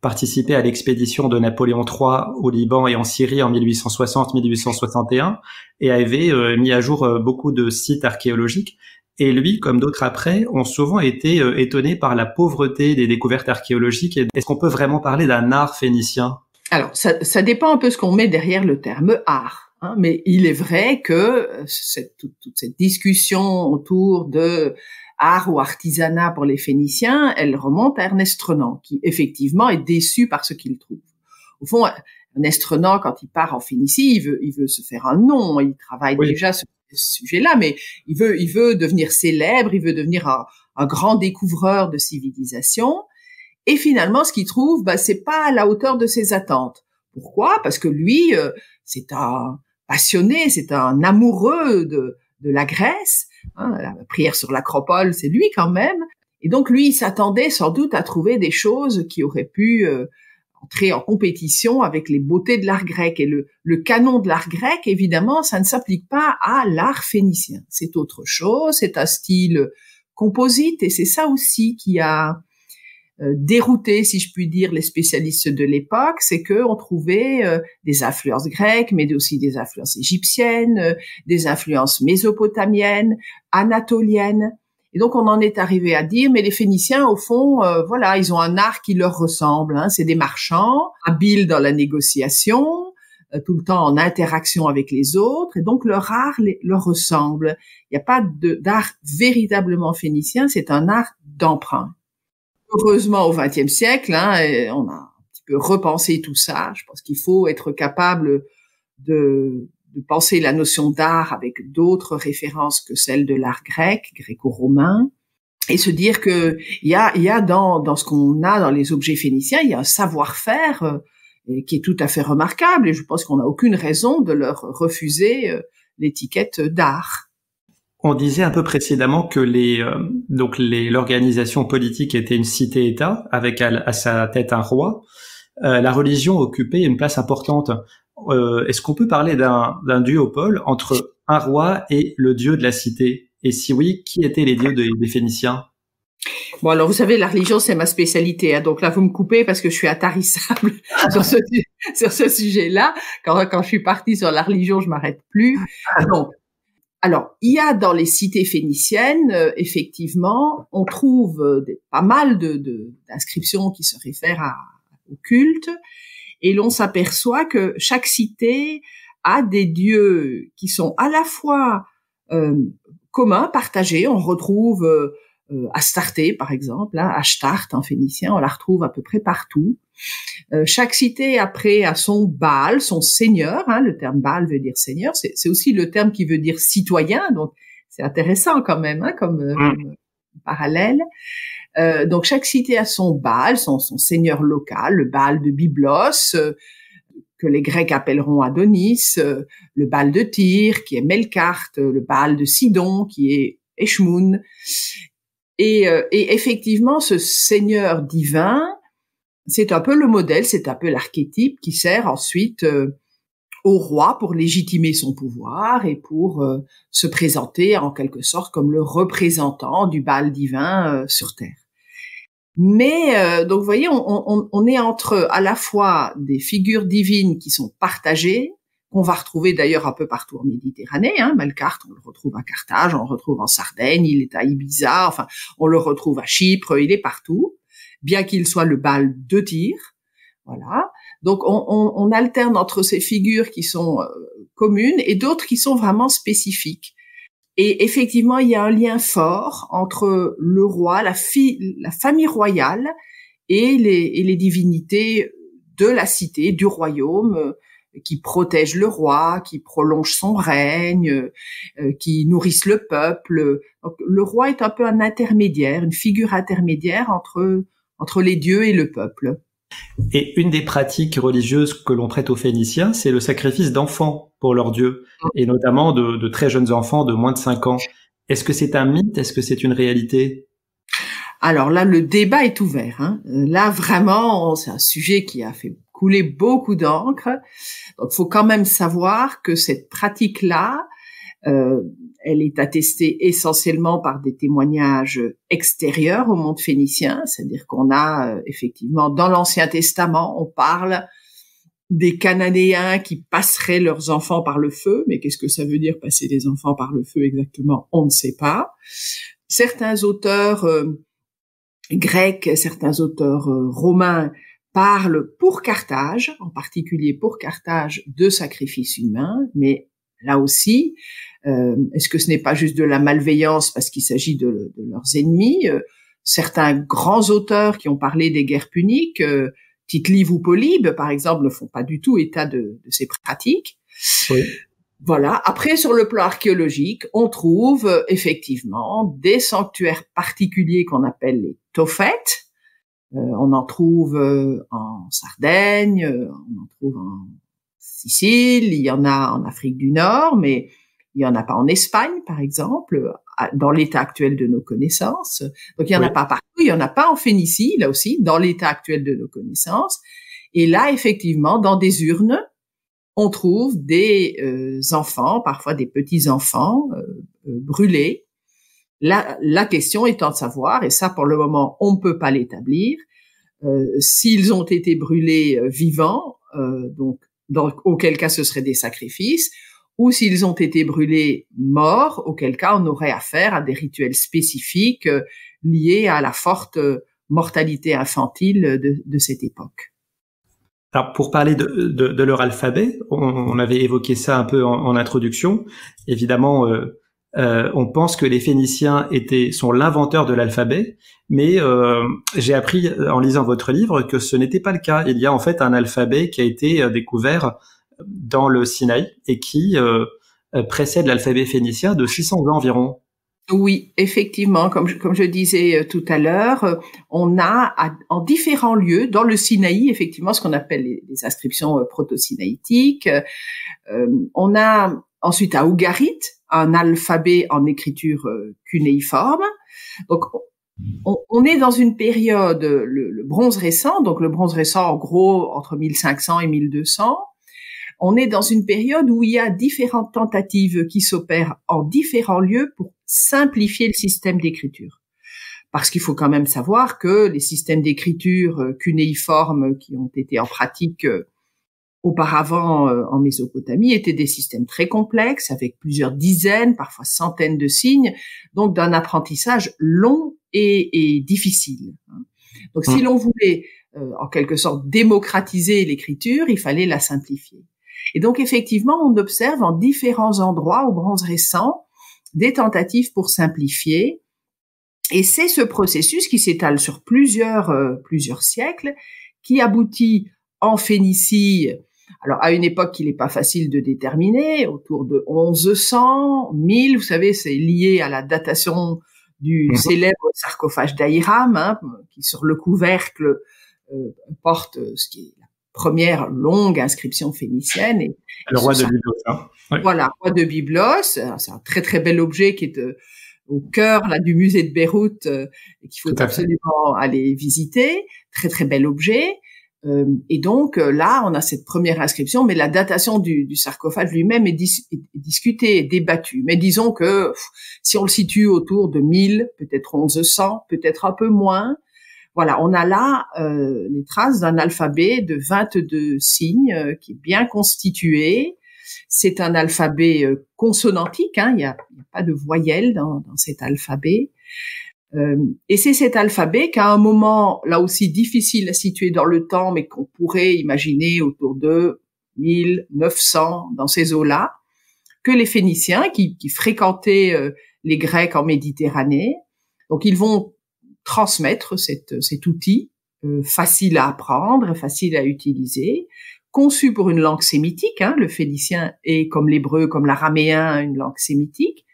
participé à l'expédition de Napoléon III au Liban et en Syrie en 1860-1861 et avait mis à jour beaucoup de sites archéologiques. Et lui, comme d'autres après, ont souvent été étonnés par la pauvreté des découvertes archéologiques. Est-ce qu'on peut vraiment parler d'un art phénicien? Alors, ça dépend un peu ce qu'on met derrière le terme art. Hein, mais il est vrai que toute cette discussion autour de art ou artisanat pour les Phéniciens, elle remonte à Ernest Renan, qui effectivement est déçu par ce qu'il trouve. Au fond, Ernest Renan, quand il part en Phénicie, il veut se faire un nom, il travaille déjà sur ce sujet-là, mais il veut devenir célèbre, il veut devenir un grand découvreur de civilisation. Et finalement, ce qu'il trouve, c'est pas à la hauteur de ses attentes. Pourquoi? Parce que lui, c'est un passionné, c'est un amoureux de la Grèce. Hein, la prière sur l'Acropole, c'est lui quand même. Et donc lui, il s'attendait sans doute à trouver des choses qui auraient pu entrer en compétition avec les beautés de l'art grec. Et le canon de l'art grec, évidemment, ça ne s'applique pas à l'art phénicien. C'est autre chose, c'est un style composite, et c'est ça aussi qui a dérouté, si je puis dire, les spécialistes de l'époque, c'est que on trouvait des influences grecques, mais aussi des influences égyptiennes, des influences mésopotamiennes, anatoliennes. Et donc on en est arrivé à dire, mais les Phéniciens, au fond, voilà, ils ont un art qui leur ressemble. Hein, c'est des marchands, habiles dans la négociation, tout le temps en interaction avec les autres, et donc leur art leur ressemble. Il n'y a pas d'art véritablement phénicien, c'est un art d'emprunt. Heureusement, au XXe siècle, hein, on a un petit peu repensé tout ça. Je pense qu'il faut être capable de penser la notion d'art avec d'autres références que celles de l'art grec, gréco-romain, et se dire que il y a dans ce qu'on a dans les objets phéniciens, il y a un savoir-faire qui est tout à fait remarquable, et je pense qu'on n'a aucune raison de leur refuser l'étiquette d'art. On disait un peu précédemment que l'organisation politique était une cité-État avec à sa tête un roi. La religion occupait une place importante. Est-ce qu'on peut parler d'un duopole entre un roi et le dieu de la cité? Et si oui, qui étaient les dieux des Phéniciens? Bon, alors vous savez, la religion, c'est ma spécialité. Hein, donc là, vous me coupez parce que je suis intarissable sur ce sujet-là. Quand je suis partie sur la religion, je m'arrête plus. Donc, alors, il y a dans les cités phéniciennes, effectivement, on trouve pas mal d'inscriptions qui se réfèrent au culte, et l'on s'aperçoit que chaque cité a des dieux qui sont à la fois communs, partagés. On retrouve Astarté, par exemple, hein, Ashtart en phénicien, on la retrouve à peu près partout. Chaque cité après a son Baal, son seigneur, hein, le terme Baal veut dire seigneur, c'est aussi le terme qui veut dire citoyen, donc c'est intéressant quand même, hein, comme parallèle. Donc chaque cité a son Baal, son seigneur local, le Baal de Byblos, que les Grecs appelleront Adonis, le Baal de Tyr, qui est Melkart, le Baal de Sidon, qui est Eshmoun. Et effectivement, ce seigneur divin, c'est un peu le modèle, c'est un peu l'archétype qui sert ensuite au roi pour légitimer son pouvoir et pour se présenter en quelque sorte comme le représentant du Baal divin sur Terre. Mais donc vous voyez, on est entre à la fois des figures divines qui sont partagées, qu'on va retrouver d'ailleurs un peu partout en Méditerranée, hein, Melkart, on le retrouve à Carthage, on le retrouve en Sardaigne, il est à Ibiza, enfin on le retrouve à Chypre, il est partout, bien qu'il soit le Baal de Tyr, voilà. Donc on alterne entre ces figures qui sont communes et d'autres qui sont vraiment spécifiques. Et effectivement, il y a un lien fort entre le roi, la famille royale et les divinités de la cité, du royaume, qui protègent le roi, qui prolongent son règne, qui nourrissent le peuple. Donc, le roi est un peu un intermédiaire, une figure intermédiaire entre les dieux et le peuple. Et une des pratiques religieuses que l'on prête aux Phéniciens, c'est le sacrifice d'enfants pour leurs dieux, et notamment de très jeunes enfants de moins de 5 ans. Est-ce que c'est un mythe? Est-ce que c'est une réalité? Alors là, le débat est ouvert, hein. Là, vraiment, c'est un sujet qui a fait couler beaucoup d'encre. Donc, il faut quand même savoir que cette pratique-là, elle est attestée essentiellement par des témoignages extérieurs au monde phénicien, c'est-à-dire qu'on a effectivement dans l'Ancien Testament, on parle des Cananéens qui passeraient leurs enfants par le feu, mais qu'est-ce que ça veut dire passer les enfants par le feu exactement? On ne sait pas. Certains auteurs grecs, certains auteurs romains parlent pour Carthage, en particulier pour Carthage, de sacrifices humains, mais là aussi, est-ce que ce n'est pas juste de la malveillance parce qu'il s'agit de leurs ennemis? Certains grands auteurs qui ont parlé des guerres puniques, Tite-Live ou Polybe, par exemple, ne font pas du tout état de ces pratiques. Oui. Voilà. Après, sur le plan archéologique, on trouve effectivement des sanctuaires particuliers qu'on appelle les Tophètes. On en trouve en Sardaigne, on en trouve en Sicile, il y en a en Afrique du Nord, mais il y en a pas en Espagne, par exemple, dans l'état actuel de nos connaissances. Donc, il y en a pas partout. Il y en a pas en Phénicie, là aussi, dans l'état actuel de nos connaissances. Et là, effectivement, dans des urnes, on trouve des enfants, parfois des petits-enfants, brûlés. La question étant de savoir, et ça, pour le moment, on ne peut pas l'établir, s'ils ont été brûlés vivants, donc auquel cas ce serait des sacrifices, ou s'ils ont été brûlés morts, auquel cas on aurait affaire à des rituels spécifiques liés à la forte mortalité infantile de cette époque. Alors, pour parler de leur alphabet, on avait évoqué ça un peu en introduction. Évidemment, on pense que les Phéniciens sont l'inventeur de l'alphabet, mais j'ai appris en lisant votre livre que ce n'était pas le cas. Il y a en fait un alphabet qui a été découvert dans le Sinaï et qui précède l'alphabet phénicien de 600 ans environ. Oui, effectivement, comme je disais tout à l'heure, on a en différents lieux dans le Sinaï, effectivement, ce qu'on appelle les inscriptions proto-sinaïtiques. On a ensuite à Ougarit un alphabet en écriture cunéiforme. Donc, on est dans une période, le bronze récent, donc le bronze récent en gros entre 1500 et 1200. On est dans une période où il y a différentes tentatives qui s'opèrent en différents lieux pour simplifier le système d'écriture. Parce qu'il faut quand même savoir que les systèmes d'écriture cunéiformes qui ont été en pratique auparavant en Mésopotamie étaient des systèmes très complexes avec plusieurs dizaines, parfois centaines de signes, donc d'un apprentissage long et difficile. Donc si l'on voulait en quelque sorte démocratiser l'écriture, il fallait la simplifier. Et donc, effectivement, on observe en différents endroits au bronze récent des tentatives pour simplifier. Et c'est ce processus qui s'étale sur plusieurs siècles, qui aboutit en Phénicie, alors à une époque qu'il n'est pas facile de déterminer, autour de 1100, 1000, vous savez, c'est lié à la datation du célèbre sarcophage d'Ahiram, hein, qui sur le couvercle porte ce qui est la première longue inscription phénicienne. Et le roi de Byblos. Hein. Oui. Voilà, roi de Byblos. C'est un très très bel objet qui est au cœur là du musée de Beyrouth et qu'il faut absolument aller visiter. Très très bel objet. Et donc là, on a cette première inscription, mais la datation du sarcophage lui-même est discutée, est débattue. Mais disons que si on le situe autour de 1000, peut-être 1100, peut-être un peu moins, voilà, on a là les traces d'un alphabet de 22 signes qui est bien constitué. C'est un alphabet consonantique, hein, il y a pas de voyelles dans cet alphabet. Et c'est cet alphabet qu'à un moment, là aussi difficile à situer dans le temps, mais qu'on pourrait imaginer autour de 1900, dans ces eaux-là, que les Phéniciens, qui fréquentaient les Grecs en Méditerranée, donc ils vont transmettre cet outil facile à apprendre, facile à utiliser, conçu pour une langue sémitique, hein, le phénicien est comme l'hébreu, comme l'araméen, une langue sémitique,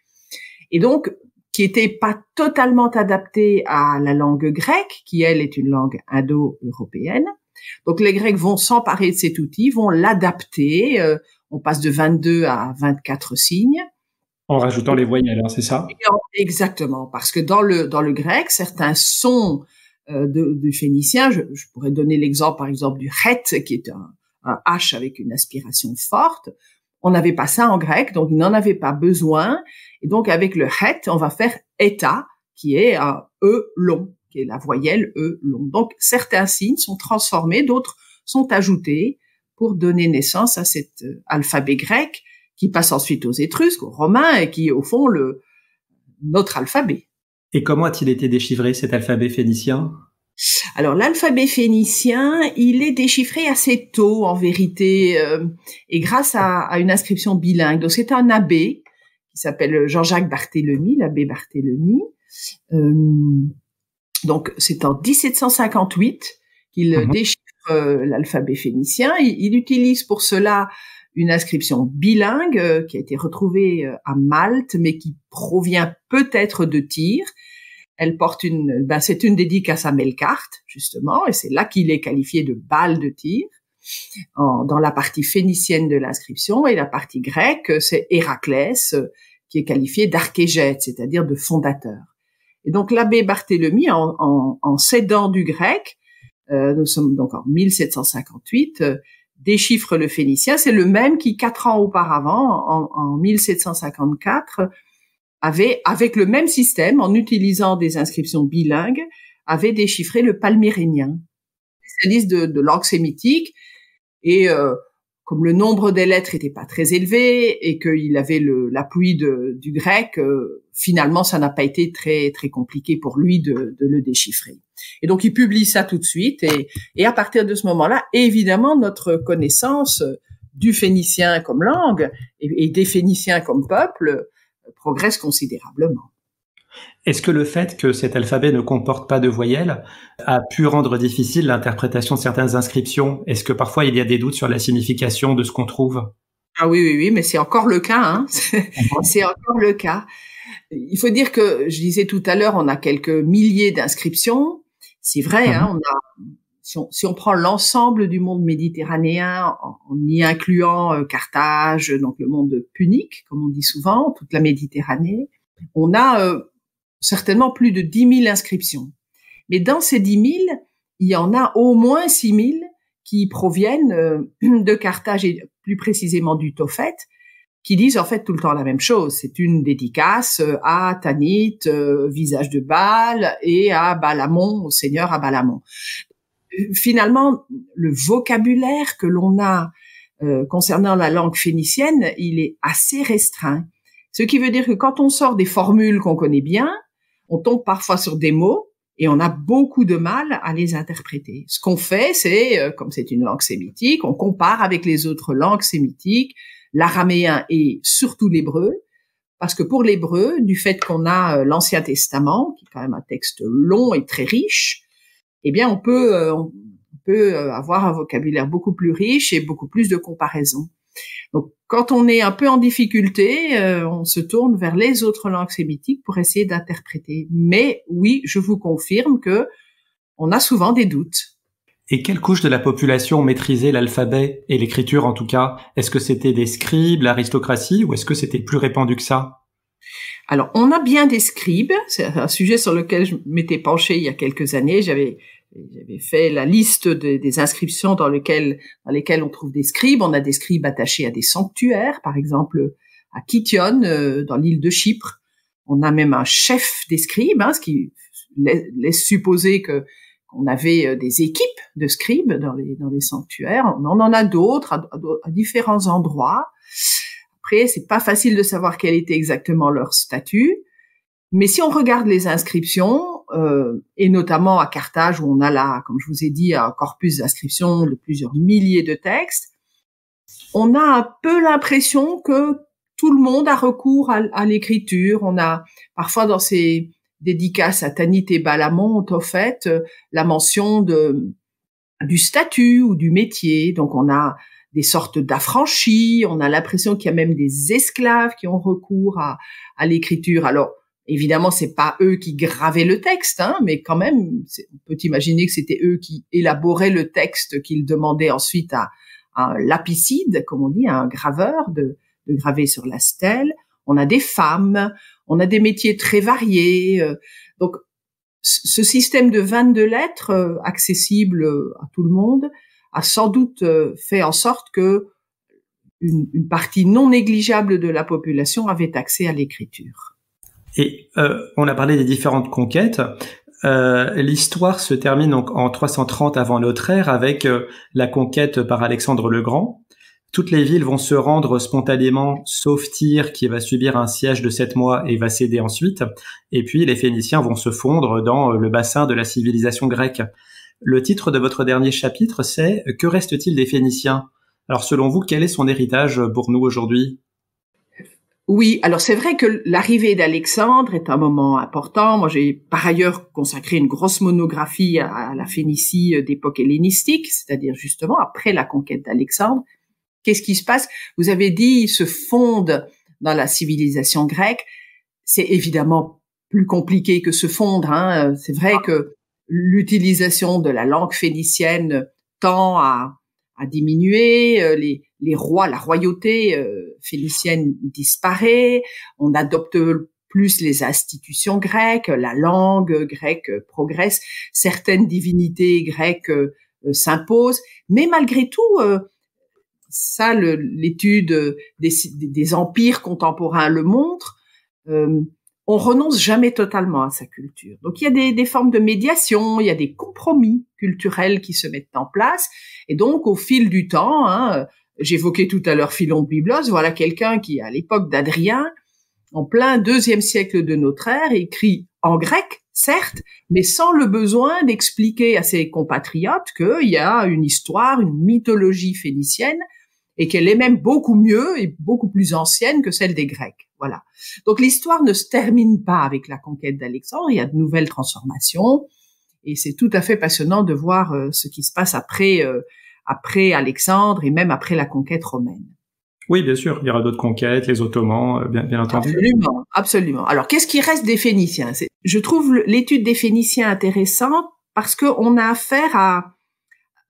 et donc qui était pas totalement adaptée à la langue grecque, qui elle est une langue indo-européenne. Donc les Grecs vont s'emparer de cet outil, vont l'adapter, on passe de 22 à 24 signes. En rajoutant les voyelles, hein, c'est ça? Exactement, parce que dans le grec, certains sons du phénicien, je pourrais donner l'exemple par exemple du het, qui est un H avec une aspiration forte. On n'avait pas ça en grec, donc il n'en avait pas besoin. Et donc, avec le het, on va faire eta, qui est un E long, qui est la voyelle E long. Donc, certains signes sont transformés, d'autres sont ajoutés pour donner naissance à cet alphabet grec qui passe ensuite aux Étrusques, aux Romains et qui est au fond notre alphabet. Et comment a-t-il été déchiffré, cet alphabet phénicien? Alors l'alphabet phénicien, il est déchiffré assez tôt en vérité, et grâce à une inscription bilingue. Donc c'est un abbé qui s'appelle Jean-Jacques Barthélemy, l'abbé Barthélemy. Donc c'est en 1758 qu'il déchiffre l'alphabet phénicien. Il utilise pour cela une inscription bilingue qui a été retrouvée à Malte, mais qui provient peut-être de Tyr. Elle porte c'est une dédicace à Melkart, justement, et c'est là qu'il est qualifié de Baal de Tyr, dans la partie phénicienne de l'inscription, et la partie grecque, c'est Héraclès, qui est qualifié d'archégète, c'est-à-dire de fondateur. Et donc l'abbé Barthélemy, en s'aidant du grec, nous sommes donc en 1758, déchiffre le phénicien. C'est le même qui, 4 ans auparavant, en 1754, avait, avec le même système, en utilisant des inscriptions bilingues, avait déchiffré le palmyrénien, spécialiste de langue sémitique, et comme le nombre des lettres était pas très élevé et qu'il avait l'appui du grec, finalement ça n'a pas été très très compliqué pour lui de le déchiffrer. Et donc il publie ça tout de suite, et à partir de ce moment-là, évidemment notre connaissance du phénicien comme langue et des Phéniciens comme peuple progresse considérablement. Est-ce que le fait que cet alphabet ne comporte pas de voyelles a pu rendre difficile l'interprétation de certaines inscriptions? Est-ce que parfois il y a des doutes sur la signification de ce qu'on trouve? Ah oui, mais c'est encore le cas, hein. C'est encore le cas. Il faut dire que, je disais tout à l'heure, on a quelques milliers d'inscriptions. C'est vrai, hein, si on prend l'ensemble du monde méditerranéen, en y incluant Carthage, donc le monde punique, comme on dit souvent, toute la Méditerranée, on a certainement plus de 10 000 inscriptions. Mais dans ces 10 000, il y en a au moins 6 000 qui proviennent de Carthage et plus précisément du Tophet, qui disent en fait tout le temps la même chose. C'est une dédicace à Tanit, visage de Baal, et à Balamon, au seigneur à Balamon. Finalement, le vocabulaire que l'on a concernant la langue phénicienne, il est assez restreint. Ce qui veut dire que quand on sort des formules qu'on connaît bien, on tombe parfois sur des mots et on a beaucoup de mal à les interpréter. Ce qu'on fait, c'est, comme c'est une langue sémitique, on compare avec les autres langues sémitiques, l'araméen et surtout l'hébreu, parce que pour l'hébreu, du fait qu'on a l'Ancien Testament, qui est quand même un texte long et très riche, eh bien, on peut avoir un vocabulaire beaucoup plus riche et beaucoup plus de comparaisons. Donc, quand on est un peu en difficulté, on se tourne vers les autres langues sémitiques pour essayer d'interpréter. Mais oui, je vous confirme que on a souvent des doutes. Et quelle couche de la population maîtrisait l'alphabet et l'écriture en tout cas? Est-ce que c'était des scribes, l'aristocratie, ou est-ce que c'était plus répandu que ça? Alors, on a bien des scribes. C'est un sujet sur lequel je m'étais penchée il y a quelques années. J'avais fait la liste des inscriptions dans lesquelles on trouve des scribes. On a des scribes attachés à des sanctuaires, par exemple à Kition, dans l'île de Chypre. On a même un chef des scribes, ce qui laisse supposer qu'on avait des équipes de scribes dans les sanctuaires. On en a d'autres à différents endroits. Après, c'est pas facile de savoir quel était exactement leur statut. Mais si on regarde les inscriptions, et notamment à Carthage, où on a là, comme je vous ai dit, un corpus d'inscriptions de plusieurs milliers de textes, on a un peu l'impression que tout le monde a recours à l'écriture. On a parfois dans ces dédicaces à Tanit et Balamont, au fait, la mention du statut ou du métier. Donc on a des sortes d'affranchis, on a l'impression qu'il y a même des esclaves qui ont recours à l'écriture. Alors, évidemment, c'est pas eux qui gravaient le texte, mais quand même, on peut imaginer que c'était eux qui élaboraient le texte qu'ils demandaient ensuite à un lapicide, comme on dit, à un graveur de graver sur la stèle. On a des femmes, on a des métiers très variés. Donc, ce système de 22 lettres accessible à tout le monde a sans doute fait en sorte que une partie non négligeable de la population avait accès à l'écriture. Et on a parlé des différentes conquêtes. L'histoire se termine donc en 330 avant notre ère avec la conquête par Alexandre le Grand. Toutes les villes vont se rendre spontanément, sauf Tyr qui va subir un siège de 7 mois et va céder ensuite. Et puis les Phéniciens vont se fondre dans le bassin de la civilisation grecque. Le titre de votre dernier chapitre, c'est « Que reste-t-il des Phéniciens ?» Alors selon vous, quel est son héritage pour nous aujourd'hui ? Oui, alors c'est vrai que l'arrivée d'Alexandre est un moment important. Moi, j'ai par ailleurs consacré une grosse monographie à la Phénicie d'époque hellénistique, c'est-à-dire justement après la conquête d'Alexandre. Qu'est-ce qui se passe? Vous avez dit, ils se fondent dans la civilisation grecque. C'est évidemment plus compliqué que se fondre. C'est vrai que l'utilisation de la langue phénicienne tend à diminuer. Les rois, la royauté phénicienne disparaît. On adopte plus les institutions grecques. La langue grecque progresse. Certaines divinités grecques s'imposent. Mais malgré tout, ça, l'étude des empires contemporains le montre, on renonce jamais totalement à sa culture. Donc il y a des formes de médiation, il y a des compromis culturels qui se mettent en place, et donc au fil du temps, j'évoquais tout à l'heure Philon de Byblos, voilà quelqu'un qui, à l'époque d'Adrien, en plein 2e siècle de notre ère, écrit en grec, certes, mais sans le besoin d'expliquer à ses compatriotes qu'il y a une histoire, une mythologie phénicienne, et qu'elle est même beaucoup mieux et beaucoup plus ancienne que celle des Grecs. Voilà. Donc l'histoire ne se termine pas avec la conquête d'Alexandre, il y a de nouvelles transformations, et c'est tout à fait passionnant de voir ce qui se passe après Alexandre et même après la conquête romaine. Oui, bien sûr, il y aura d'autres conquêtes, les Ottomans, bien entendu. Absolument, absolument. Alors, qu'est-ce qui reste des Phéniciens? Je trouve l'étude des Phéniciens intéressante parce qu'on a affaire à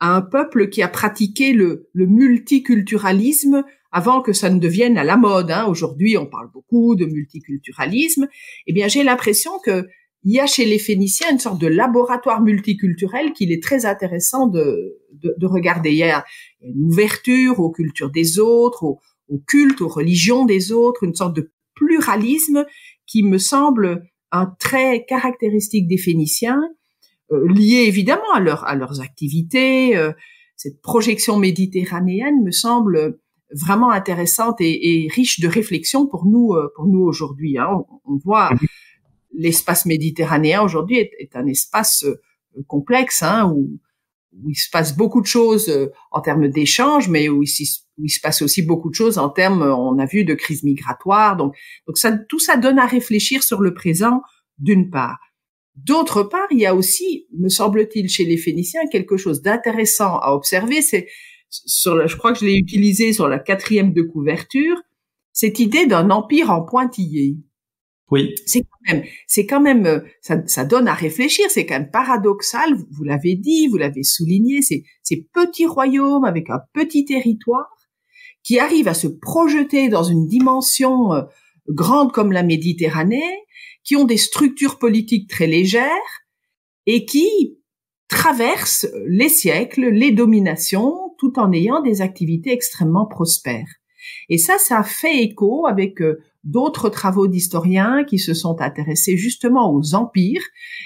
un peuple qui a pratiqué le multiculturalisme avant que ça ne devienne à la mode. Aujourd'hui, on parle beaucoup de multiculturalisme. Eh bien, j'ai l'impression qu'il y a chez les Phéniciens une sorte de laboratoire multiculturel qu'il est très intéressant de regarder. Il y a une ouverture aux cultures des autres, aux cultes, aux religions des autres, une sorte de pluralisme qui me semble un trait caractéristique des Phéniciens, lié évidemment à leurs activités. Cette projection méditerranéenne me semble vraiment intéressante et riche de réflexion pour nous aujourd'hui. On voit l'espace méditerranéen aujourd'hui est un espace complexe, où il se passe beaucoup de choses en termes d'échanges, mais où où il se passe aussi beaucoup de choses en termes, on a vu, de crise migratoire. Donc ça, tout ça donne à réfléchir sur le présent, d'une part. D'autre part, il y a aussi, me semble-t-il, chez les Phéniciens, quelque chose d'intéressant à observer. C'est je crois que je l'ai utilisé sur la 4e de couverture, cette idée d'un empire en pointillé. Oui. C'est quand même, ça donne à réfléchir. C'est quand même paradoxal. Vous l'avez dit, vous l'avez souligné. Ces petits royaumes avec un petit territoire qui arrivent à se projeter dans une dimension grande comme la Méditerranée, qui ont des structures politiques très légères et qui traversent les siècles, les dominations, tout en ayant des activités extrêmement prospères. Et ça fait écho avec d'autres travaux d'historiens qui se sont intéressés justement aux empires.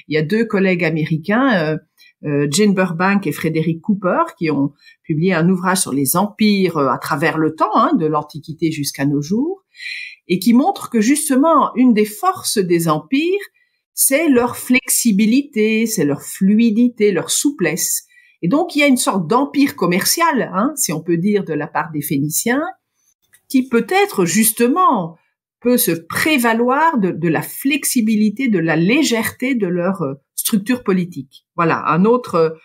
Il y a 2 collègues américains, Jane Burbank et Frederick Cooper, qui ont publié un ouvrage sur les empires à travers le temps, de l'Antiquité jusqu'à nos jours, et qui montrent que justement une des forces des empires, c'est leur flexibilité, c'est leur fluidité, leur souplesse. Et donc il y a une sorte d'empire commercial, si on peut dire, de la part des Phéniciens, qui peut-être justement peut se prévaloir de la flexibilité, de la légèreté de leur structure politique. Voilà, un autre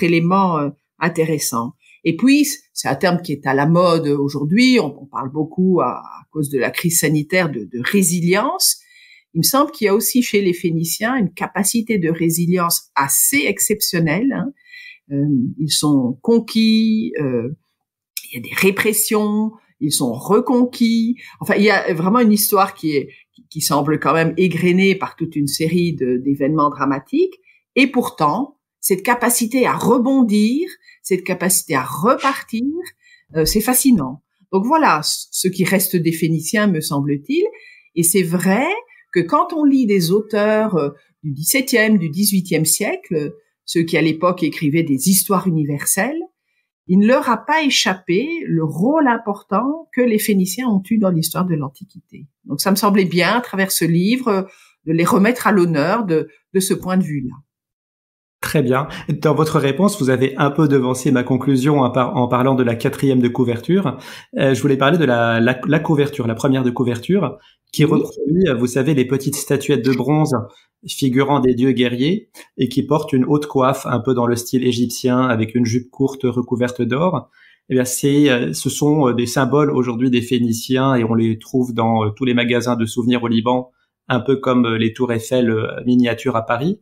élément intéressant. Et puis, c'est un terme qui est à la mode aujourd'hui, on parle beaucoup à cause de la crise sanitaire de résilience. Il me semble qu'il y a aussi chez les Phéniciens une capacité de résilience assez exceptionnelle. Ils sont conquis, il y a des répressions, ils sont reconquis. Enfin, il y a vraiment une histoire qui semble quand même égrenée par toute une série d'événements dramatiques. Et pourtant, cette capacité à rebondir, cette capacité à repartir, c'est fascinant. Donc voilà ce qui reste des Phéniciens, me semble-t-il. Et c'est vrai que quand on lit des auteurs du XVIIe, du XVIIIe siècle, ceux qui à l'époque écrivaient des histoires universelles, il ne leur a pas échappé le rôle important que les Phéniciens ont eu dans l'histoire de l'Antiquité. Donc ça me semblait bien, à travers ce livre, de les remettre à l'honneur de ce point de vue-là. Très bien. Dans votre réponse, vous avez un peu devancé ma conclusion en parlant de la 4e de couverture. Je voulais parler de la couverture, la première de couverture, qui reproduit, vous savez, les petites statuettes de bronze figurant des dieux guerriers et qui portent une haute coiffe un peu dans le style égyptien avec une jupe courte recouverte d'or. Eh bien, ce sont des symboles aujourd'hui des Phéniciens et on les trouve dans tous les magasins de souvenirs au Liban, un peu comme les tours Eiffel miniatures à Paris.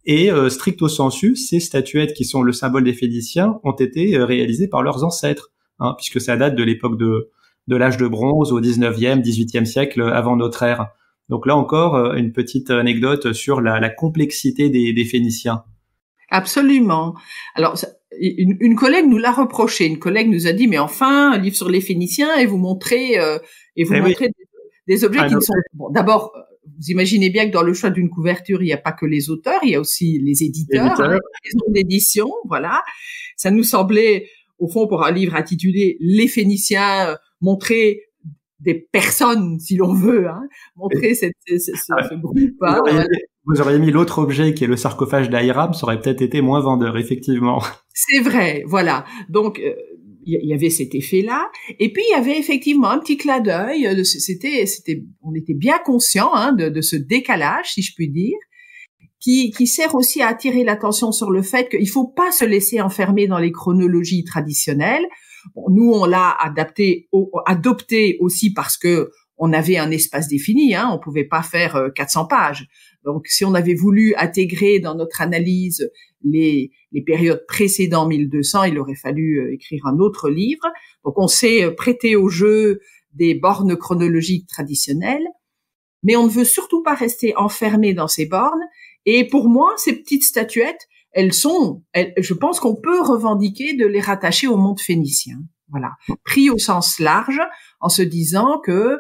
Et stricto sensu, ces statuettes qui sont le symbole des Phéniciens ont été réalisées par leurs ancêtres, puisque ça date de l'époque de l'âge de bronze au 19e, 18e siècle avant notre ère. Donc là encore, une petite anecdote sur la complexité des Phéniciens. Absolument. Alors, une collègue nous l'a reproché. Une collègue nous a dit, mais enfin, un livre sur les Phéniciens et vous montrez, des objets qui ne sont... Bon, d'abord, vous imaginez bien que dans le choix d'une couverture, il n'y a pas que les auteurs, il y a aussi les éditeurs, les maisons d'édition, voilà. Ça nous semblait, au fond, pour un livre intitulé Les Phéniciens, montrer des personnes, si l'on veut, montrer ce groupe. Vous auriez mis l'autre objet qui est le sarcophage d'Hiram, ça aurait peut-être été moins vendeur, effectivement. C'est vrai, voilà. Donc, il y avait cet effet-là. Et puis, il y avait effectivement un petit clin d'œil. On était bien conscient de ce décalage, si je puis dire, qui sert aussi à attirer l'attention sur le fait qu'il faut pas se laisser enfermer dans les chronologies traditionnelles. Bon, nous, on l'a adopté aussi parce que on avait un espace défini, on pouvait pas faire 400 pages. Donc, si on avait voulu intégrer dans notre analyse les périodes précédant 1200, il aurait fallu écrire un autre livre. Donc, on s'est prêté au jeu des bornes chronologiques traditionnelles, mais on ne veut surtout pas rester enfermé dans ces bornes. Et pour moi, ces petites statuettes, je pense qu'on peut revendiquer de les rattacher au monde phénicien. Voilà, pris au sens large, en se disant que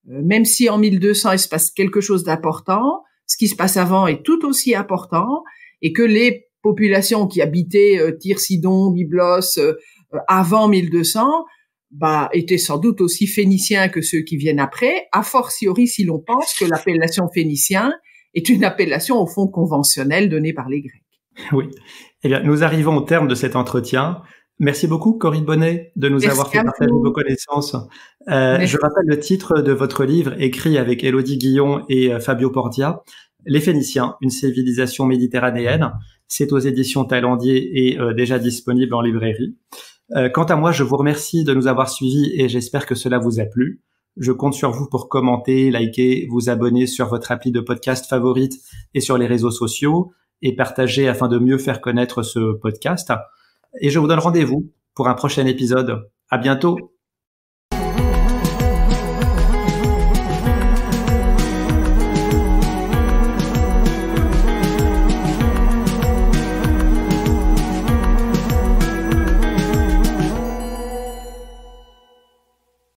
même si en 1200 il se passe quelque chose d'important, ce qui se passe avant est tout aussi important, et que les populations qui habitaient Tyr-Sidon, Byblos avant 1200, étaient sans doute aussi phéniciens que ceux qui viennent après, a fortiori si l'on pense que l'appellation phénicien est une appellation au fond conventionnelle donnée par les Grecs. Oui. Eh bien, nous arrivons au terme de cet entretien. Merci beaucoup, Corinne Bonnet, de nous avoir fait partager vos connaissances. Je rappelle le titre de votre livre, écrit avec Élodie Guillon et Fabio Pordia, Les Phéniciens, une civilisation méditerranéenne. C'est aux éditions Talendier et déjà disponible en librairie. Quant à moi, je vous remercie de nous avoir suivis et j'espère que cela vous a plu. Je compte sur vous pour commenter, liker, vous abonner sur votre appli de podcast favorite et sur les réseaux sociaux et partager afin de mieux faire connaître ce podcast. Et je vous donne rendez-vous pour un prochain épisode. À bientôt.